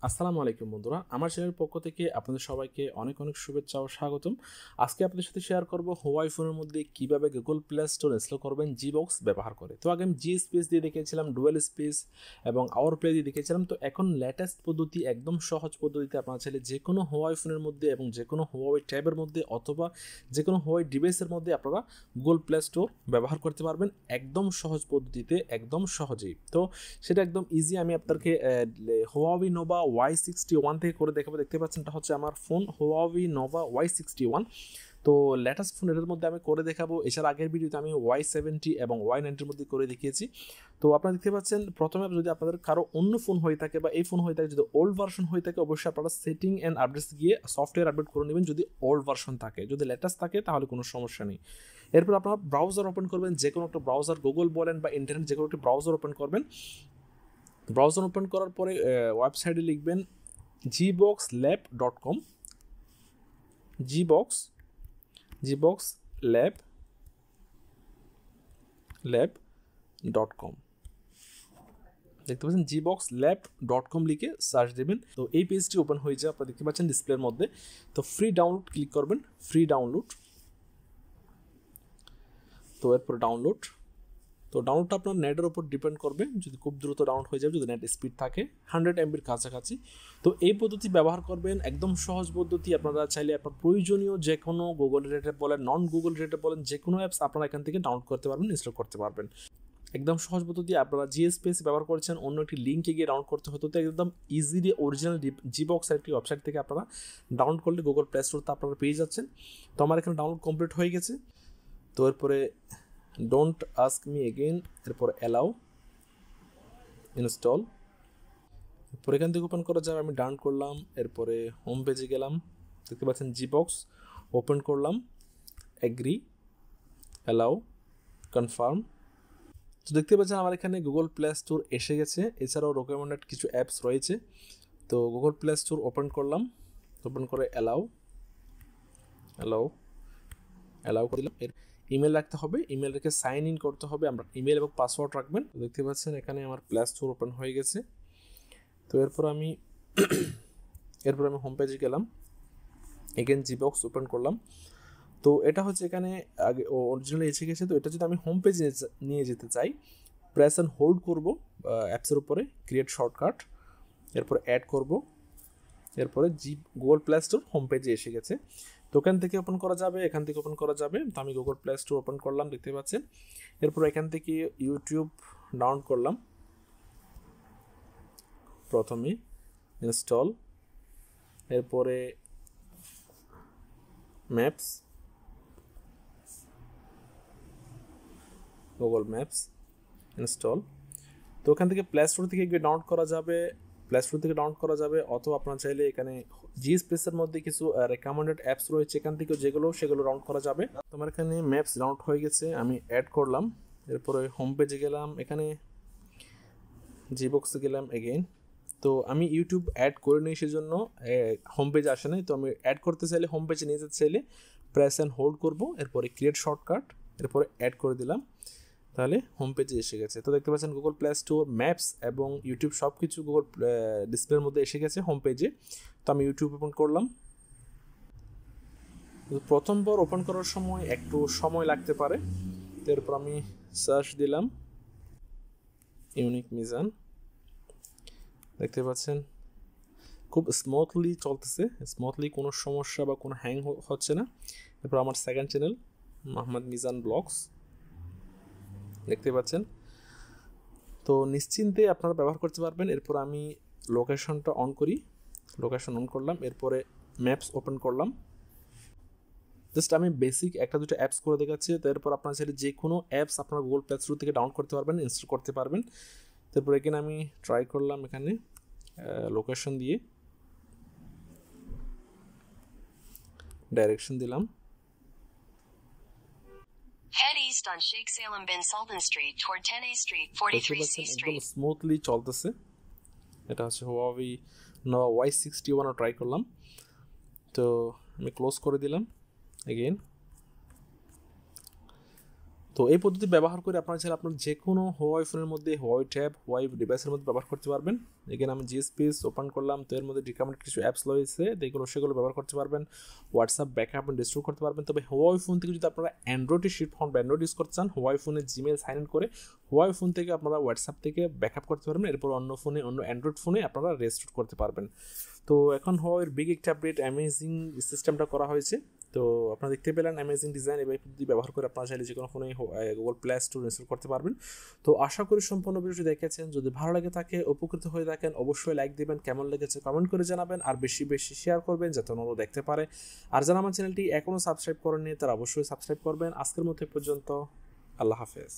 আসসালামু আলাইকুম বন্ধুরা, আমার চ্যানেলের পক্ষ থেকে আপনাদের সবাইকে অনেক অনেক শুভেচ্ছা ও স্বাগতম। আজকে আপনাদের সাথে শেয়ার করব হুয়াই ফোনের মধ্যে কিভাবে গুগল প্লে স্টোর ইনস্টল করবেন জিবক্স ব্যবহার করে। তো আগে আমি জি স্পেস দিয়ে দেখিয়েছিলাম, ডুয়েল স্পেস এবং আওয়ার প্লে দিয়ে দেখিয়েছিলাম। তো এখন লেটেস্ট পদ্ধতি, একদম সহজ পদ্ধতিতে আপনারা চাইলে যে কোনো হুয়াই ফোনের মধ্যে এবং যে কোনো হুয়াই ট্যাবের মধ্যে অথবা যে কোনো হুয়াই ডিভাইসের মধ্যে আপনারা গুগল প্লে স্টোর ব্যবহার করতে পারবেন একদম সহজ পদ্ধতিতে, একদম সহজেই। তো সেটা একদম ইজি। আমি আপনাকে হুয়াওয়ে নোভা Y61 থেকে করে দেখাবো। দেখতে পাচ্ছেন এটা হচ্ছে আমার ফোন হুয়াওয়ে নোভা Y61। তো লেটেস্ট ফোন এর মধ্যে আমি করে দেখাবো। এছাড়া আগের ভিডিওতে আমি Y70 এবং Y90 মধ্যে করে দেখিয়েছি। তো আপনারা দেখতে পাচ্ছেন, প্রথমে যদি আপনাদের কারো অন্য ফোন হয়ে থাকে বা এই ফোন হয়ে থাকে, যদি ওল্ড ভার্সন হয়ে থাকে, অবশ্যই আপনারা সেটিং অ্যান্ড আপডেটস গিয়ে সফটওয়্যার আপডেট করে নেবেন যদি ওল্ড ভার্সন থাকে। যদি লেটেস্ট থাকে তাহলে কোনো সমস্যা নেই। এরপর আপনারা ব্রাউজার ওপেন করবেন, যে কোনো একটা ব্রাউজার, গুগল বলেন বা ইন্টারনেট, যে কোনো একটা ব্রাউজার ওপেন করবেন। ব্রাউজার ওপেন করার পরে ওয়েবসাইটে লিখবেন gboxlab.com, gboxlab.com। দেখতে পাচ্ছেন gboxlab.com লিখে সার্চ দেবেন। তো এই পেজটি ওপেন হয়ে যায়, আপনারা দেখতে পাচ্ছেন ডিসপ্লের মধ্যে। তো ফ্রি ডাউনলোড ক্লিক করবেন, ফ্রি ডাউনলোড। তো এরপর ডাউনলোড। তো ডাউনলোডটা আপনার নেটের উপর ডিপেন্ড করবে, যদি খুব দ্রুত ডাউনলোড হয়ে যাবে, যদি নেট স্পিড থাকে 100 MBর কাছাকাছি। তো এই পদ্ধতি ব্যবহার করবেন, একদম সহজ পদ্ধতি। আপনারা চাইলে আপনার প্রয়োজনীয় যে কোনো গুগল রিলেটেড বলেন, নন গুগল রিলেটেড বলেন, যে কোনো অ্যাপস আপনারা এখান থেকে ডাউনলোড করতে পারবেন, ইনস্টল করতে পারবেন। একদম সহজ পদ্ধতি। আপনারা gspace ব্যবহার করছেন, অন্য একটি লিঙ্কে গিয়ে ডাউনলোড করতে হতো, তো একদম ইজিলি অরিজিনাল জিবক্সের একটি ওয়েবসাইট থেকে আপনারা ডাউনলোড করলে গুগল প্লে স্টোরতে আপনারা পেয়ে যাচ্ছেন। তো আমার এখানে ডাউনলোড কমপ্লিট হয়ে গেছে। তো এরপরে ডোন্ট আস্ক মি এগেইন, এরপর অ্যালাউ, ইনস্টল। এরপর এখান থেকে ওপেন করা যাবে, আমি ডান করলাম। এরপরে হোম পেজে গেলাম, দেখতে পাচ্ছেন জিবক্স ওপেন করলাম, এগ্রি, অ্যালাউ, কনফার্ম। তো দেখতে পাচ্ছেন আমার এখানে গুগল প্লে স্টোর এসে গেছে। এছাড়াও রেকমেন্ডেড কিছু অ্যাপস রয়েছে। তো গুগল প্লে স্টোর ওপেন করলাম, ওপেন করে অ্যালাউ, অ্যালাউ, অ্যালাউ করে দিলাম। এর ইমেল রাখতে হবে, ইমেল রেখে সাইন ইন করতে হবে। আমরা ইমেল এবং পাসওয়ার্ড রাখবেন। দেখতে পাচ্ছেন এখানে আমার প্লে স্টোর ওপেন হয়ে গেছে। তো এরপর আমি হোম পেজে গেলাম, এগেন জিবক্স ওপেন করলাম। তো এটা হচ্ছে এখানে আগে অরিজিনালি এসে গেছে। তো এটা যদি আমি হোম পেজে নিয়ে যেতে চাই, প্রেস অ্যান্ড হোল্ড করবো অ্যাপসের উপরে, ক্রিয়েট শর্টকাট, এরপর অ্যাড করব। এরপরে গুগল প্লে স্টোর হোম পেজে এসে গেছে। তো ওখান থেকে ওপেন করা যাবে, এখান থেকে ওপেন করা যাবে। তো আমি গুগল প্লে স্টোর ওপেন করলাম, দেখতে পাচ্ছেন। এরপর এখান থেকে ইউটিউব ডাউনলোড করলাম, প্রথমে ইনস্টল, এরপরে ম্যাপস, গুগল ম্যাপস ইনস্টল। তো ওখান থেকে প্লে স্টোর থেকে গিয়ে ডাউনলোড করা যাবে, প্লে স্টোর থেকে ডাউনলোড করা যাবে, অথবা আপনারা চাইলে এখানে জি স্পেসের মধ্যে কিছু রেকমেন্ডেড অ্যাপস রয়েছে, এখান থেকে সেগুলো ডাউনলোড করা যাবে। তোমার এখানে ম্যাপস ডাউনলোড হয়ে গেছে, আমি অ্যাড করলাম। এরপরে হোম পেজে গেলাম, এখানে জিবক্সে গেলাম এগেইন। তো আমি ইউটিউব অ্যাড করে নিই, সেজন্য হোম পেজে আসে নাই। তো আমি অ্যাড করতে চাইলে, হোম পেজে নিয়ে যেতে চাইলে প্রেস অ্যান্ড হোল্ড করবো, এরপরে ক্রিয়েট শর্টকাট, এরপরে অ্যাড করে দিলাম, তাহলে হোম পেজে এসে গেছে। তো দেখতে পাচ্ছেন গুগল প্লে স্টোর, ম্যাপস এবং ইউটিউব সব কিছু গুগল ডিসপ্লের মধ্যে এসে গেছে হোম পেজে। তো আমি ইউটিউব ওপেন করলাম। প্রথমবার ওপেন করার সময় একটু সময় লাগতে পারে। তো এরপর আমি সার্চ দিলাম ইউনিক মিজান, দেখতে পাচ্ছেন খুব স্মুথলি চলতেছে, স্মুথলি, কোনো সমস্যা বা কোনো হ্যাং হচ্ছে না। এরপর আমার second channel Mohammad Mizan blogs, দেখতে পাচ্ছেন। তো নিশ্চিন্তে আপনারা ব্যবহার করতে পারবেন। এরপর আমি লোকেশনটা অন করি, লোকেশন অন করলাম। এরপরে ম্যাপস ওপেন করলাম। জাস্ট আমি বেসিক একটা দুটো অ্যাপস করে দেখাচ্ছি। তারপর আপনার চাইলে যে কোনো অ্যাপস আপনার গুগল প্লে স্টোর থেকে ডাউনলোড করতে পারবেন, ইনস্টল করতে পারবেন। তারপর এখানে আমি ট্রাই করলাম, এখানে লোকেশন দিয়ে ডাইরেকশন দিলাম। Head east on Sheikh Salem bin Sultan Street toward 10A Street, 43C Street. একদম স্মুথলি চলতেছে। এটা হচ্ছে Huawei নোভা Y61 ট্রাই করলাম। তো আমি ক্লোজ করে দিলাম এগেইন। তো এই পদ্ধতি ব্যবহার করে আপনারা চাইলে আপনার যে কোনো Huawei ফোনের মধ্যে Huawei ট্যাব Huawei ডিভাইসের মধ্যে ব্যবহার করতে পারবেন। এখানে আমি gspace ওপেন করলাম, তো এর মধ্যে রিকমেন্ড কিছু অ্যাপস রয়েছে, সেগুলো ব্যবহার করতে পারবেন। হোয়াটসঅ্যাপ ব্যাকআপ এন্ড রিস্টোর করতে পারবেন। তবে Huawei ফোন থেকে যদি আপনারা অ্যান্ড্রয়েডে শিফট হন বা অ্যান্ড্রয়েড ইউজ করতে চান, Huawei ফোনে জিমেল সাইন ইন করে Huawei ফোন থেকে আপনারা হোয়াটসঅ্যাপ থেকে ব্যাকআপ করতে পারবেন, এরপর অন্য অ্যান্ড্রয়েড ফোনে আপনারা রেস্টোর করতে পারবেন। তো এখন Huawei বিগ একটা আপডেট অ্যামেজিং সিস্টেমটা করা হয়েছে। তো আপনারা দেখতে পেলেন অ্যামেজিং ডিজাইন, এই পদ্ধতি ব্যবহার করে আপনারা চাইলে যে কোনো ফোনে গুগল প্লে স্টোর ইনস্টল করতে পারবেন। তো আশা করি সম্পূর্ণ ভিডিওটি দেখেছেন। যদি ভালো লাগে থাকে, উপকৃত হয়ে থাকেন, অবশ্যই লাইক দিবেন, কেমন লেগেছে কমেন্ট করে জানাবেন, আর বেশি বেশি শেয়ার করবেন যাতে অন্যরা দেখতে পারে। আর যারা আমার চ্যানেলটি এখনও সাবস্ক্রাইব করেননি তারা অবশ্যই সাবস্ক্রাইব করবেন। আজকের মতো পর্যন্ত, আল্লাহ হাফেজ।